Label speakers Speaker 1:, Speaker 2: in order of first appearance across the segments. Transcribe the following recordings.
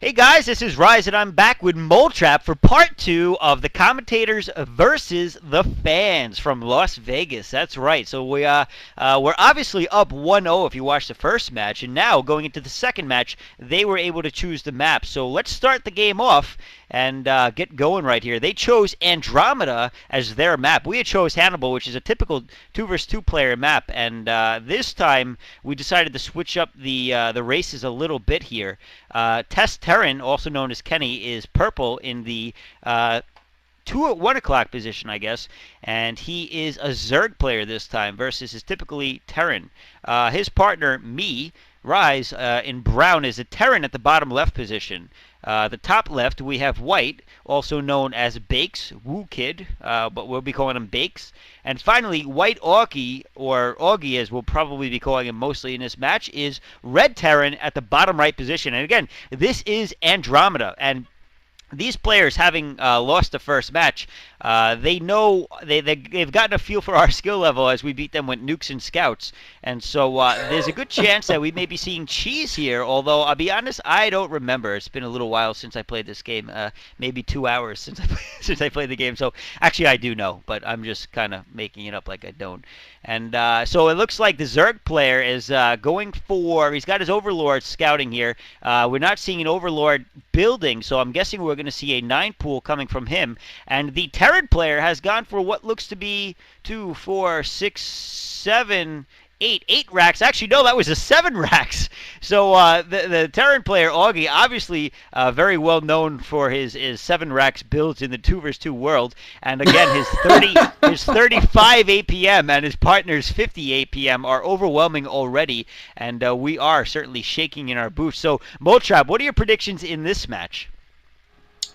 Speaker 1: Hey guys, this is Rise, and I'm back with Mole Trap for part 2 of the Commentators versus the Fans from Las Vegas. That's right. So we're obviously up 1-0 if you watched the first match, and now going into the second match, they were able to choose the map. So let's start the game off and get going right here. They chose Andromeda as their map. We had chose Hannibal, which is a typical 2 versus 2 player map, and this time we decided to switch up the races a little bit here. Test Terran, also known as Kenny, is purple in the 1 o'clock position, I guess, and he is a Zerg player this time versus his typically Terran. His partner, me, Rise, in brown, is a Terran at the bottom left position. The top left, we have White, also known as Bakes, Woo Kid, but we'll be calling him Bakes. And finally, White Augie, or Augie as we'll probably be calling him mostly in this match, is Red Terran at the bottom right position. And again, this is Andromeda, and these players, having lost the first match, they know they've gotten a feel for our skill level as we beat them with nukes and scouts, and so there's a good chance that we may be seeing cheese here. Although I'll be honest, I don't remember. It's been a little while since I played this game, maybe 2 hours since since I played the game. So actually, I do know, but I'm just kind of making it up like I don't. And so it looks like the Zerg player is going for. He's got his Overlord scouting here. We're not seeing an Overlord building, so I'm guessing we're going to see a 9 pool coming from him. And the Terran player has gone for what looks to be 2, 4, 6, 7, 8 racks. Actually, no, that was a 7 racks. So the Terran player, Augie, obviously very well known for his 7 racks builds in the 2 vs 2 world. And again, his 35 APM and his partner's 50 APM are overwhelming already. And we are certainly shaking in our boots. So, Moltrap, what are your predictions in this match?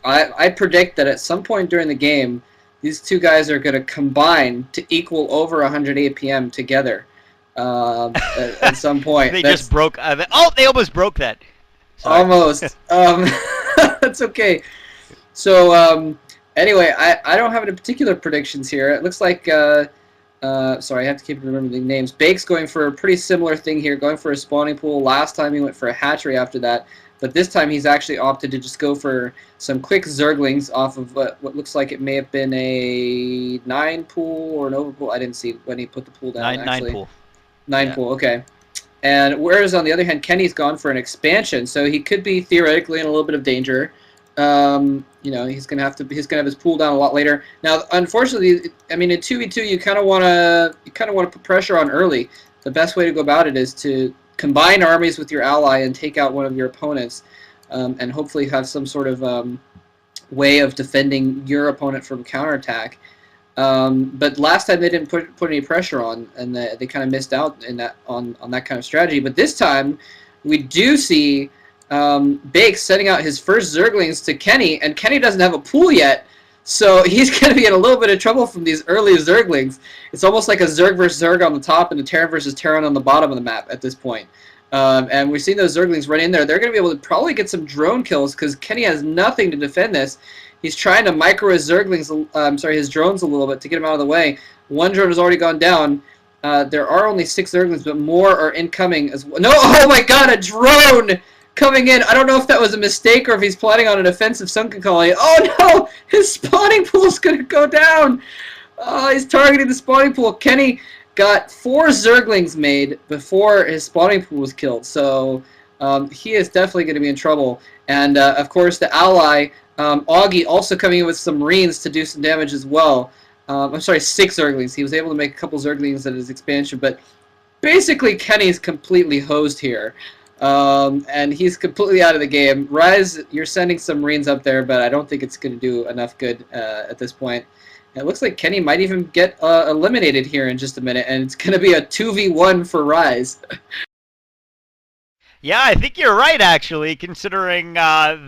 Speaker 2: I predict that at some point during the game, these two guys are going to combine to equal over 100 APM together at some point.
Speaker 1: They just broke. They almost broke that. Sorry.
Speaker 2: Almost. That's okay. So anyway, I don't have any particular predictions here. It looks like, sorry, I have to keep remembering the names. Bake's going for a pretty similar thing here, going for a spawning pool. Last time he went for a hatchery after that. But this time he's actually opted to just go for some quick Zerglings off of what looks like it may have been a 9 pool or an over pool. I didn't see when he put the pool down, actually.
Speaker 1: 9 pool.
Speaker 2: 9 pool, okay. And whereas on the other hand, Kenny's gone for an expansion, so he could be theoretically in a little bit of danger. You know, he's gonna have his pool down a lot later. Now, unfortunately, I mean, in 2v2, you kind of wanna put pressure on early. The best way to go about it is to combine armies with your ally and take out one of your opponents, and hopefully have some sort of way of defending your opponent from counterattack. But last time they didn't put any pressure on, and they kind of missed out on that kind of strategy. But this time, we do see Bake sending out his first Zerglings to Kenny, and Kenny doesn't have a pool yet, so he's going to be in a little bit of trouble from these early Zerglings. It's almost like a Zerg versus Zerg on the top and a Terran versus Terran on the bottom of the map at this point. And we've seen those Zerglings run in there. They're going to be able to probably get some drone kills because Kenny has nothing to defend this. He's trying to micro his Zerglings, his drones a little bit to get him out of the way. 1 drone has already gone down. There are only 6 Zerglings, but more are incoming as well. No, oh my god, a drone coming in. I don't know if that was a mistake or if he's planning on an offensive sunken colony. Oh no, his spawning pool is going to go down. He's targeting the spawning pool. Kenny got 4 Zerglings made before his spawning pool was killed, so he is definitely going to be in trouble. And of course, the ally, Augie, also coming in with some Marines to do some damage as well. I'm sorry, 6 Zerglings. He was able to make a couple Zerglings at his expansion, but basically Kenny's completely hosed here. And he's completely out of the game. Rise, you're sending some Marines up there, but I don't think it's going to do enough good at this point. It looks like Kenny might even get eliminated here in just a minute, and it's going to be a 2v1 for Rise.
Speaker 1: Yeah, I think you're right, actually, considering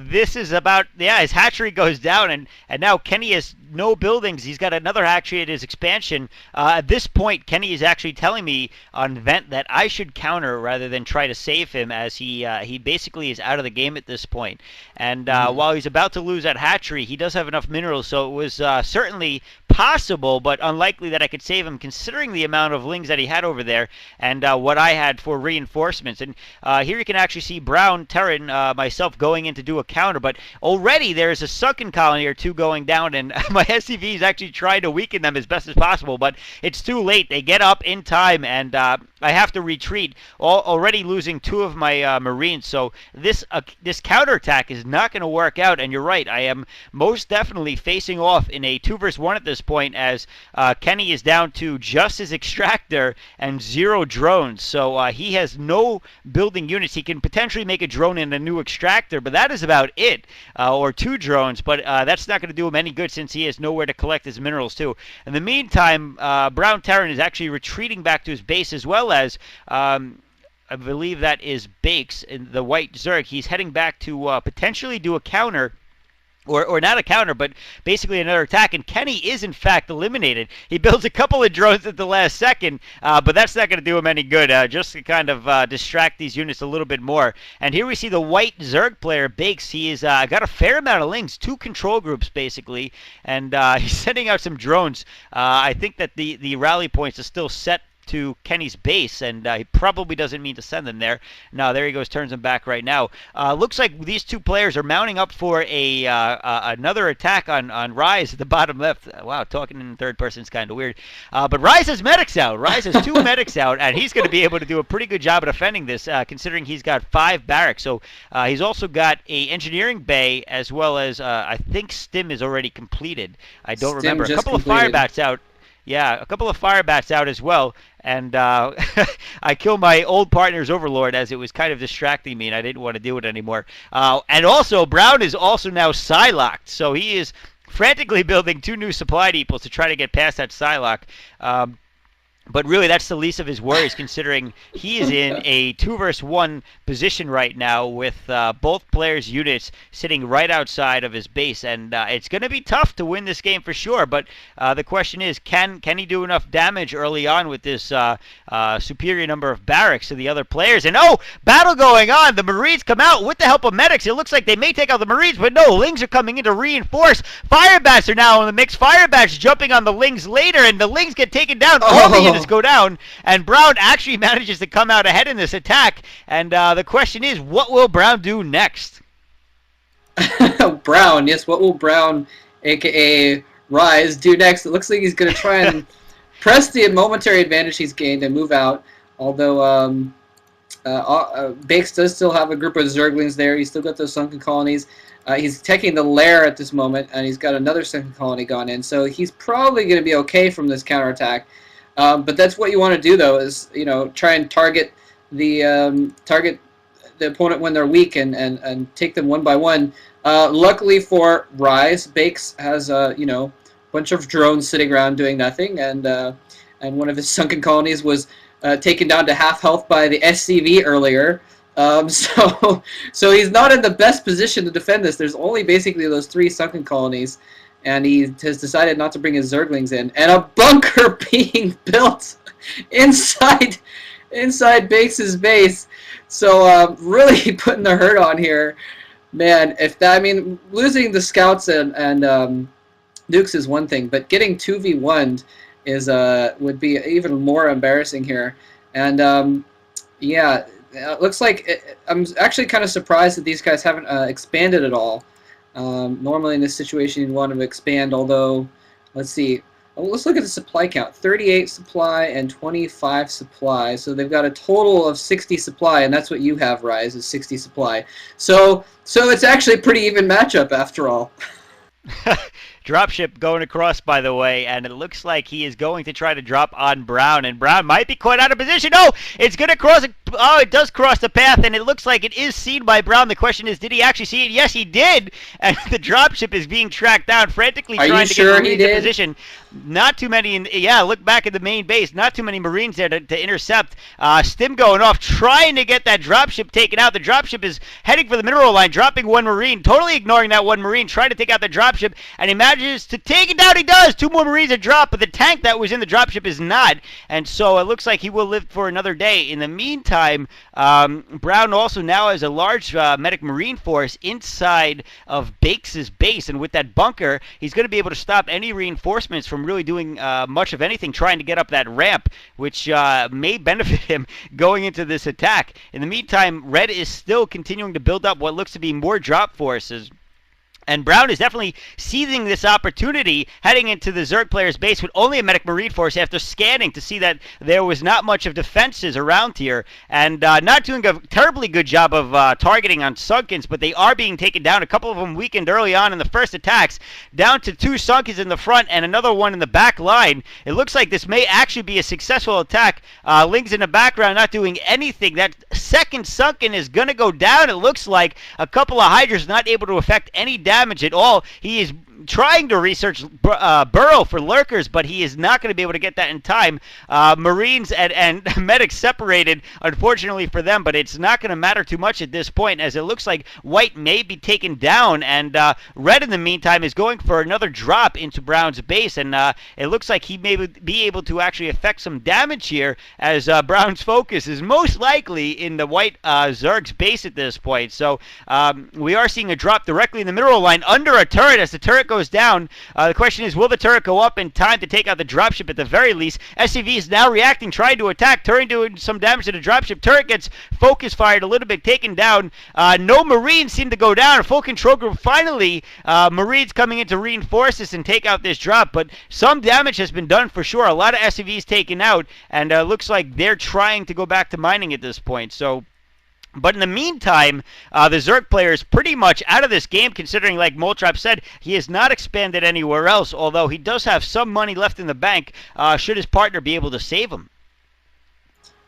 Speaker 1: this is about, his hatchery goes down, and now Kenny has no buildings. He's got another hatchery at his expansion. At this point, Kenny is actually telling me on vent that I should counter rather than try to save him, as he basically is out of the game at this point. And while he's about to lose that hatchery, he does have enough minerals, so it was certainly possible, but unlikely that I could save him, considering the amount of lings that he had over there and what I had for reinforcements. And here you can actually see Brown, Terran, myself going in to do a counter, but already there's a sunken colony or two going down, and my SCV is actually trying to weaken them as best as possible, but it's too late. They get up in time, and I have to retreat, already losing two of my Marines. So this counterattack is not going to work out, and you're right. I am most definitely facing off in a 2-versus-1 at this point, as Kenny is down to just his extractor and 0 drones. So he has no building units. He can potentially make a drone and a new extractor, but that is about it, or 2 drones. But that's not going to do him any good, since he has nowhere to collect his minerals too. In the meantime, Brown Terran is actually retreating back to his base, as well as I believe that is Bakes in the white Zerg. He's heading back to potentially do a counter. Or not a counter, but basically another attack. And Kenny is, in fact, eliminated. He builds a couple of drones at the last second, but that's not going to do him any good, just to kind of distract these units a little bit more. And here we see the white Zerg player, Bakes. He has got a fair amount of lings, 2 control groups, basically, and he's sending out some drones. I think that the rally points are still set to Kenny's base, and he probably doesn't mean to send them there. No, there he goes, turns them back right now. Looks like these 2 players are mounting up for another attack on Rise at the bottom left. Wow, talking in third person is kind of weird. But Rise has medics out. Rise has 2 medics out, and he's going to be able to do a pretty good job of defending this, considering he's got 5 barracks. So he's also got a engineering bay, as well as I think Stim is already completed. I don't remember. A couple of fire bats out. Yeah, a couple of fire bats out as well. And I killed my old partner's Overlord, as it was kind of distracting me, and I didn't want to do it anymore. And also, Brown is also now Psylocked, so he is frantically building 2 new supply depots to try to get past that Psylock. But really, that's the least of his worries, considering he is in a 2-versus-1 position right now, with both players' units sitting right outside of his base. And it's going to be tough to win this game for sure. But the question is, can he do enough damage early on with this superior number of barracks to the other players? And battle going on. The Marines come out with the help of medics. It looks like they may take out the Marines, but no, Lings are coming in to reinforce. Fire bats are now in the mix. Fire bats jumping on the Lings later, and the Lings get taken down. All the units go down, and Brown actually manages to come out ahead in this attack. And the question is, what will Brown do next?
Speaker 2: Brown, yes, what will Brown, aka Rise, do next? It looks like he's going to try and press the momentary advantage he's gained and move out, although Bakes does still have a group of Zerglings there. He's still got those sunken colonies. He's taking the lair at this moment, and he's got another sunken colony gone in, so he's probably going to be okay from this counterattack. But that's what you want to do, though, is try and target the opponent when they're weak and take them one by one. Luckily for Rise, Bakes has a bunch of drones sitting around doing nothing, and one of his sunken colonies was taken down to half health by the SCV earlier. So he's not in the best position to defend this. There's only basically those 3 sunken colonies. And he has decided not to bring his Zerglings in. And a bunker being built inside Bakes' base. So really putting the hurt on here. Man, losing the scouts and nukes is one thing, but getting 2v1'd would be even more embarrassing here. And yeah, it looks like I'm actually kind of surprised that these guys haven't expanded at all. Normally in this situation you'd want to expand, although, let's see. Let's look at the supply count. 38 supply and 25 supply. So they've got a total of 60 supply, and that's what you have, Rise, is 60 supply. So it's actually a pretty even matchup after all.
Speaker 1: Dropship going across, by the way, and it looks like he is going to try to drop on Brown, and Brown might be caught out of position. Oh, it's going to cross. Oh, it does cross the path, and it looks like it is seen by Brown. The question is, did he actually see it? Yes, he did, and the dropship is being tracked down, frantically trying to get Marines in position. Not too many. Look back at the main base. Not too many Marines there to intercept. Stim going off, trying to get that dropship taken out. The dropship is heading for the mineral line, dropping 1 Marine, totally ignoring that 1 Marine, trying to take out the dropship, and imagine manages to take it down. He does. 2 more Marines are dropped, but the tank that was in the dropship is not. And so it looks like he will live for another day. In the meantime, Brown also now has a large medic Marine force inside of Bakes' base. And with that bunker, he's going to be able to stop any reinforcements from really doing much of anything, trying to get up that ramp, which may benefit him going into this attack. In the meantime, Red is still continuing to build up what looks to be more drop forces. And Brown is definitely seizing this opportunity, heading into the Zerg player's base with only a medic Marine force after scanning to see that there was not much of defenses around here. And not doing a terribly good job of targeting on Sunkens, but they are being taken down. A couple of them weakened early on in the first attacks, down to 2 Sunkens in the front and another one in the back line. It looks like this may actually be a successful attack. Ling's in the background not doing anything. That second Sunken is going to go down. It looks like a couple of Hydras not able to affect any damage at all. He is trying to research Burrow for lurkers, but he is not going to be able to get that in time. Marines and medics separated, unfortunately for them, but it's not going to matter too much at this point, as it looks like White may be taken down, and Red in the meantime is going for another drop into Brown's base, and it looks like he may be able to actually affect some damage here, as Brown's focus is most likely in the White Zerg's base at this point. So we are seeing a drop directly in the mineral line under a turret. As the turret goes down, the question is, will the turret go up in time to take out the dropship at the very least? SCV is now reacting, trying to attack. Turret doing some damage to the dropship. Turret gets focus fired a little bit, taken down. No Marines seem to go down. A full control group finally. Marines coming in to reinforce this and take out this drop, but some damage has been done for sure. A lot of SCVs taken out, and looks like they're trying to go back to mining at this point. So, but in the meantime, the Zerg player is pretty much out of this game, considering, like Moltrap said, he has not expanded anywhere else, although he does have some money left in the bank should his partner be able to save him.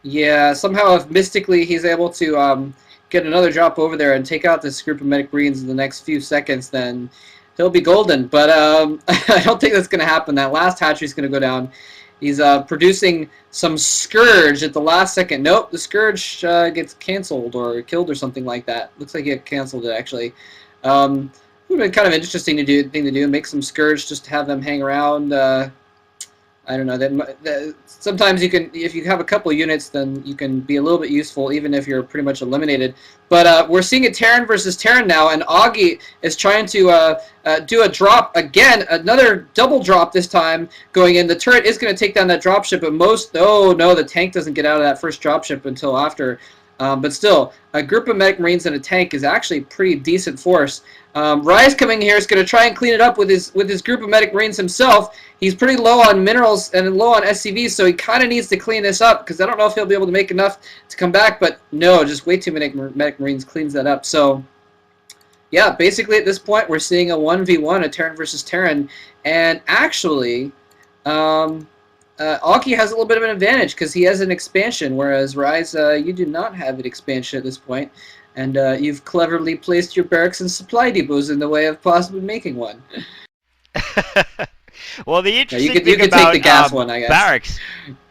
Speaker 2: Yeah, somehow if mystically he's able to get another drop over there and take out this group of medic Marines in the next few seconds, then he'll be golden. But I don't think that's going to happen. That last hatchery is going to go down. He's producing some Scourge at the last second. Nope, the Scourge gets canceled or killed or something like that. Looks like he canceled it, actually. Would have been kind of interesting thing to do. Make some Scourge just to have them hang around. I don't know. Sometimes you can, if you have a couple units, then you can be a little bit useful, even if you're pretty much eliminated. But we're seeing a Terran versus Terran now, and Augie is trying to do a drop again, another double drop this time going in. The turret is going to take down that dropship, but oh no, the tank doesn't get out of that first dropship until after. But still, a group of medic Marines and a tank is actually a pretty decent force. Rise coming here is going to try and clean it up with his group of medic Marines himself. He's pretty low on minerals and low on SCVs, so he kind of needs to clean this up, because I don't know if he'll be able to make enough to come back, but no, just way too many medic Marines cleans that up. So, yeah, basically at this point we're seeing a 1v1, a Terran versus Terran, and actually, Augie has a little bit of an advantage because he has an expansion, whereas Rise, you do not have an expansion at this point, and you've cleverly placed your barracks and supply depots in the way of possibly making one.
Speaker 1: Well, the interesting
Speaker 2: you
Speaker 1: thing
Speaker 2: can
Speaker 1: about
Speaker 2: take the gas one, I guess.
Speaker 1: barracks.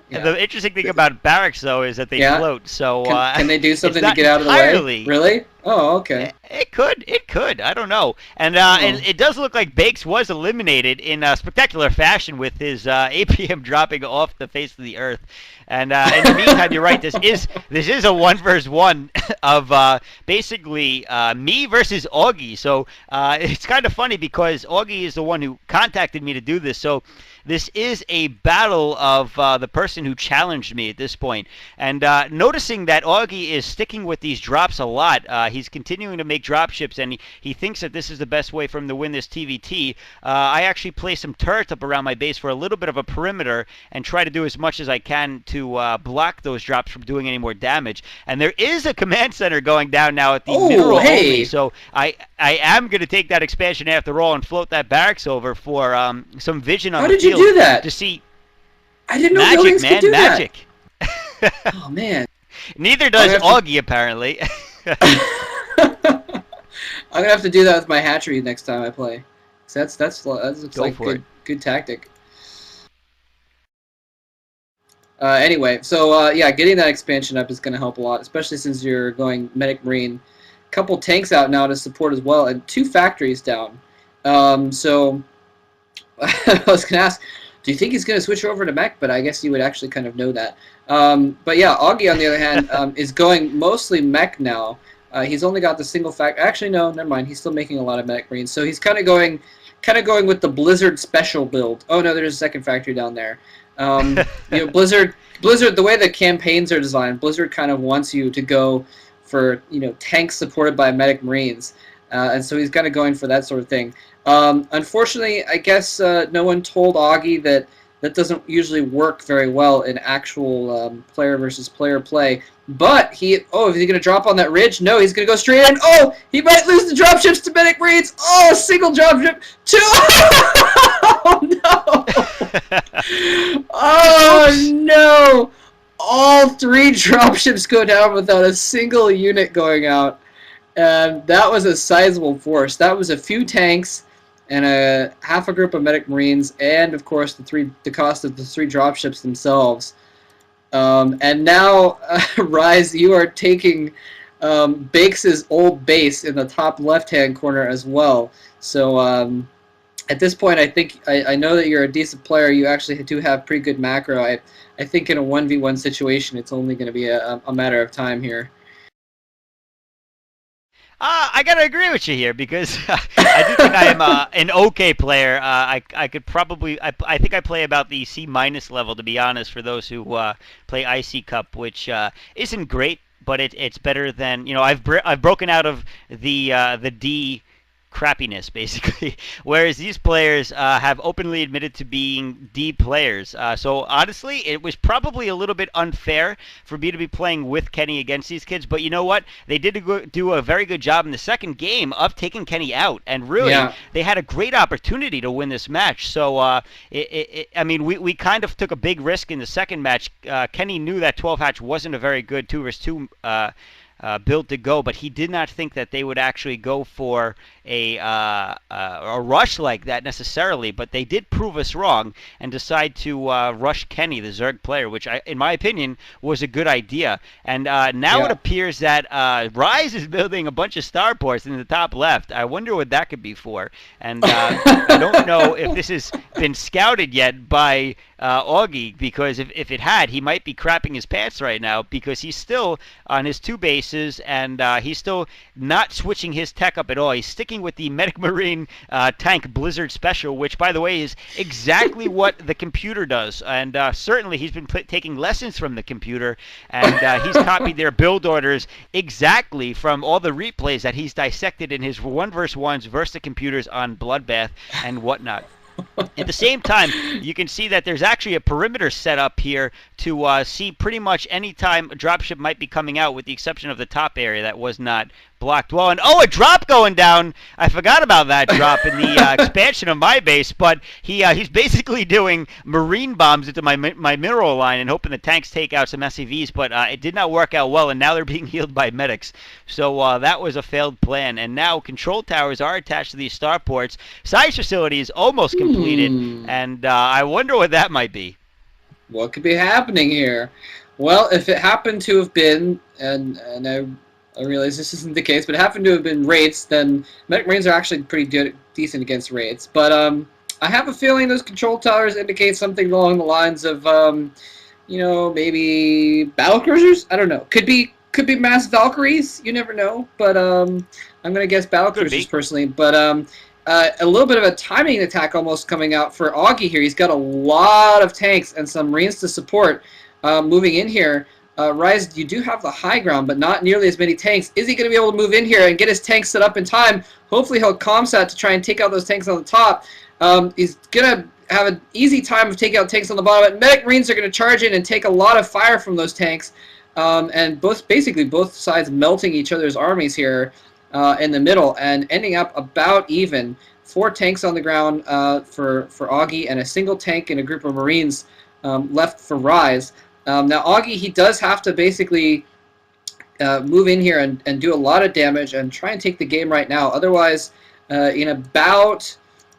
Speaker 2: Yeah.
Speaker 1: The interesting thing about barracks, though, is that they float. So
Speaker 2: can they do something to get out of the way? Really? Oh, okay.
Speaker 1: It could. I don't know. And it does look like Bakes was eliminated in spectacular fashion with his APM dropping off the face of the earth. And in the meantime, you're right. This is a 1 versus 1 of basically me versus Augie. So it's kind of funny because Augie is the one who contacted me to do this. So this is a battle of the person who challenged me at this point. And noticing that Augie is sticking with these drops a lot, he's continuing to make drop ships, and he thinks that this is the best way for him to win this TVT. I actually place some turrets up around my base for a little bit of a perimeter and try to do as much as I can to block those drops from doing any more damage. And there is a command center going down now at the mineral only, so I am going to take that expansion after all and float that barracks over for some vision on the field.
Speaker 2: How did you do that?
Speaker 1: To see.
Speaker 2: I didn't know
Speaker 1: magic,
Speaker 2: buildings
Speaker 1: man,
Speaker 2: could do
Speaker 1: magic.
Speaker 2: That. Oh man.
Speaker 1: Neither does Augie apparently.
Speaker 2: I'm gonna have to do that with my hatchery next time I play. That looks like good tactic. Anyway, so yeah, getting that expansion up is gonna help a lot, especially since you're going medic Marine. Couple tanks out now to support as well, and 2 factories down. So I was going to ask, do you think he's going to switch over to mech? But I guess you would actually kind of know that. But yeah, Augie, on the other hand, is going mostly mech now. He's only got the single fact. Actually, no, never mind. He's still making a lot of mech marines. So he's kind of going with the Blizzard special build. Oh no, there's a second factory down there. Blizzard. The way the campaigns are designed, Blizzard kind of wants you to go for tanks supported by medic marines, and so he's kind of going for that sort of thing. Unfortunately, I guess no one told Augie that doesn't usually work very well in actual player versus player play. But is he going to drop on that ridge? No, he's going to go straight in. Oh, he might lose the dropships to medic marines. Oh, a single dropship. Two. Oh, no. Oh, no. All 3 dropships go down without a single unit going out. And that was a sizable force. That was a few tanks and half a group of medic marines, and of course the cost of the 3 dropships themselves. And now, Rise, you are taking Bakes' old base in the top left-hand corner as well. So at this point, I think I know that you're a decent player. You actually do have pretty good macro. I think in a 1v1 situation, it's only going to be a matter of time here.
Speaker 1: I gotta agree with you here because I do think I am an okay player. I could probably I think I play about the C- level, to be honest, for those who play IC Cup, which isn't great, but it's better than I've broken out of the D crappiness, basically, whereas these players have openly admitted to being D players. So honestly, it was probably a little bit unfair for me to be playing with Kenny against these kids, but you know what? They did do a very good job in the second game of taking Kenny out, and really, they had a great opportunity to win this match. So, I mean, we kind of took a big risk in the second match. Kenny knew that 12 hatch wasn't a very good 2v2 build to go, but he did not think that they would actually go for a rush like that necessarily, but they did prove us wrong and decide to rush Kenny, the Zerg player, which in my opinion was a good idea. And now it appears that Rise is building a bunch of starports in the top left. I wonder what that could be for. And I don't know if this has been scouted yet by Augie, because if it had, he might be crapping his pants right now, because he's still on his 2 bases, and he's still not switching his tech up at all. He's sticking with the Medic Marine tank Blizzard Special, which, by the way, is exactly what the computer does. And certainly he's been taking lessons from the computer, and he's copied their build orders exactly from all the replays that he's dissected in his 1v1s versus the computers on Bloodbath and whatnot. At the same time, you can see that there's actually a perimeter set up here to see pretty much any time a dropship might be coming out, with the exception of the top area that was not blocked well. And a drop going down. I forgot about that drop in the expansion of my base, but he's basically doing marine bombs into my mineral line and hoping the tanks take out some SCVs, but it did not work out well, and now they're being healed by medics. So that was a failed plan, and now control towers are attached to these starports. Science facility is almost completed, and I wonder what that might be.
Speaker 2: What could be happening here? Well, if it happened to have been, and I realize this isn't the case, but it happened to have been raids, then medic marines are actually pretty decent against raids. But I have a feeling those control towers indicate something along the lines of, maybe battle cruisers. I don't know. Could be mass Valkyries. You never know. But I'm gonna guess battle cruisers personally. But a little bit of a timing attack almost coming out for Augie here. He's got a lot of tanks and some marines to support moving in here. Rise, you do have the high ground, but not nearly as many tanks. Is he going to be able to move in here and get his tanks set up in time? Hopefully he'll comsat to try and take out those tanks on the top. He's going to have an easy time of taking out tanks on the bottom. But medic marines are going to charge in and take a lot of fire from those tanks. And basically both sides melting each other's armies here in the middle and ending up about even. 4 tanks on the ground for Augie, and a single tank and a group of marines left for Rise. Now Augie, he does have to basically move in here and do a lot of damage and try and take the game right now. Otherwise, in about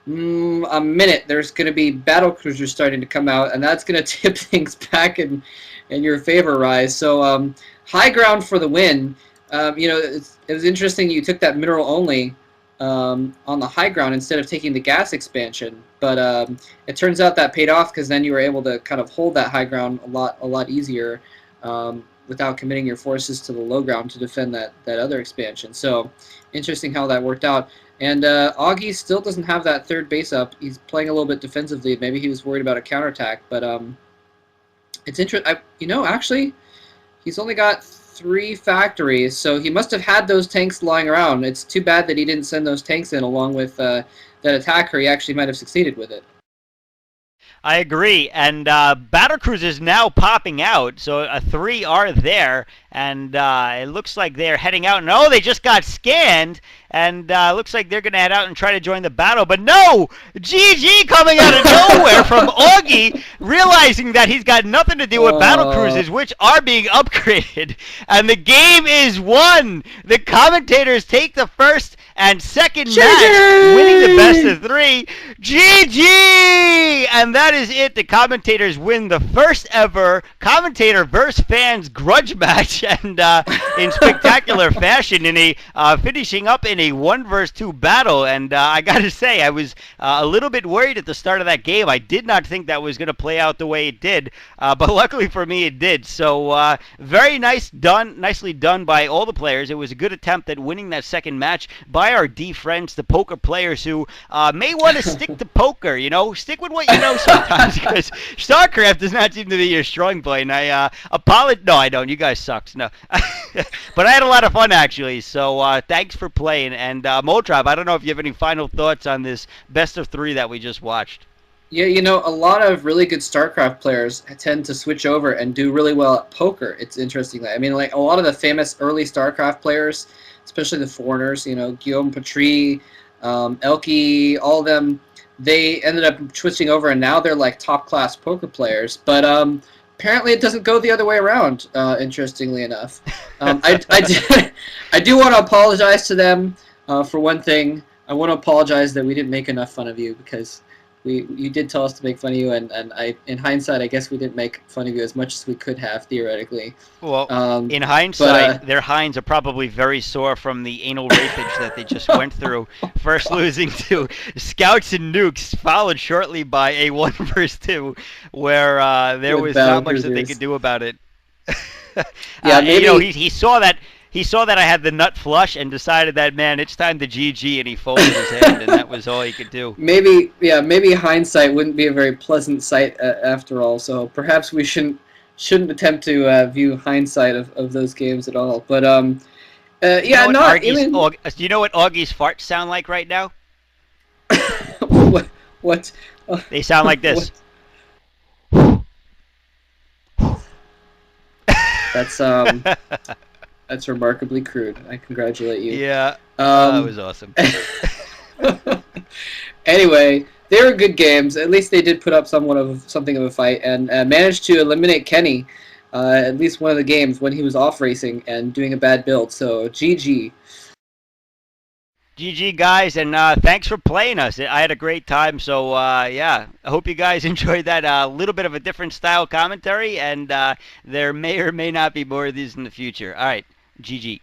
Speaker 2: a minute, there's going to be battle cruisers starting to come out, and that's going to tip things back in your favor, Rise. So high ground for the win. It was interesting you took that mineral only. on the high ground instead of taking the gas expansion. But it turns out that paid off, because then you were able to kind of hold that high ground a lot easier, without committing your forces to the low ground to defend that other expansion. So interesting how that worked out. And Augie still doesn't have that third base up. He's playing a little bit defensively. Maybe he was worried about a counterattack, but it's interesting. Actually, he's only got 3 factories, so he must have had those tanks lying around. It's too bad that he didn't send those tanks in along with that attacker. He actually might have succeeded with it.
Speaker 1: I agree, and battle cruisers now popping out, so 3 are there, and it looks like they're heading out. No, they just got scanned, and looks like they're going to head out and try to join the battle. But no, GG coming out of nowhere from Augie, realizing that he's got nothing to do with battle cruisers, which are being upgraded, and the game is won. The commentators take the first and second match, winning the best of 3. GG! And that is it. The commentators win the first ever commentator versus fans grudge match, and in spectacular fashion, in a finishing up in a 1 versus 2 battle. And I gotta say, I was a little bit worried at the start of that game. I did not think that was going to play out the way it did, but luckily for me, it did. So very nicely done by all the players. It was a good attempt at winning that second match by our D friends, the poker players, who may want to stick to poker. Stick with what you know sometimes, because StarCraft does not seem to be your strong point. And I apologize. No, I don't. You guys suck. No, but I had a lot of fun actually. So thanks for playing. And Moltrap, I don't know if you have any final thoughts on this best of 3 that we just watched.
Speaker 2: Yeah, a lot of really good StarCraft players tend to switch over and do really well at poker. It's interesting. I mean, like a lot of the famous early StarCraft players, especially the foreigners, Guillaume Patry, Elke, all of them, they ended up switching over, and now they're like top-class poker players. But apparently it doesn't go the other way around, interestingly enough. I do want to apologize to them for one thing. I want to apologize that we didn't make enough fun of you, because you did tell us to make fun of you, and in hindsight, I guess we didn't make fun of you as much as we could have, theoretically.
Speaker 1: Well, in hindsight, their hinds are probably very sore from the anal rapage that they just went through. First losing to Scouts and Nukes, followed shortly by a 1 versus 2, where there was not much that they could do about it.
Speaker 2: Yeah, maybe
Speaker 1: he saw that. He saw that I had the nut flush and decided that, man, it's time to GG, and he folded his hand, and that was all he could do.
Speaker 2: Maybe hindsight wouldn't be a very pleasant sight after all, so perhaps we shouldn't attempt to view hindsight of those games at all. But yeah, not even.
Speaker 1: Do you know what Augie's farts sound like right now?
Speaker 2: What?
Speaker 1: They sound like this.
Speaker 2: That's remarkably crude. I congratulate you.
Speaker 1: Yeah, that was awesome.
Speaker 2: Anyway, they were good games. At least they did put up something of a fight, and managed to eliminate Kenny at least one of the games when he was off racing and doing a bad build. So GG.
Speaker 1: GG, guys, and thanks for playing us. I had a great time, so yeah, I hope you guys enjoyed that little bit of a different style commentary, and there may or may not be more of these in the future. All right, GG.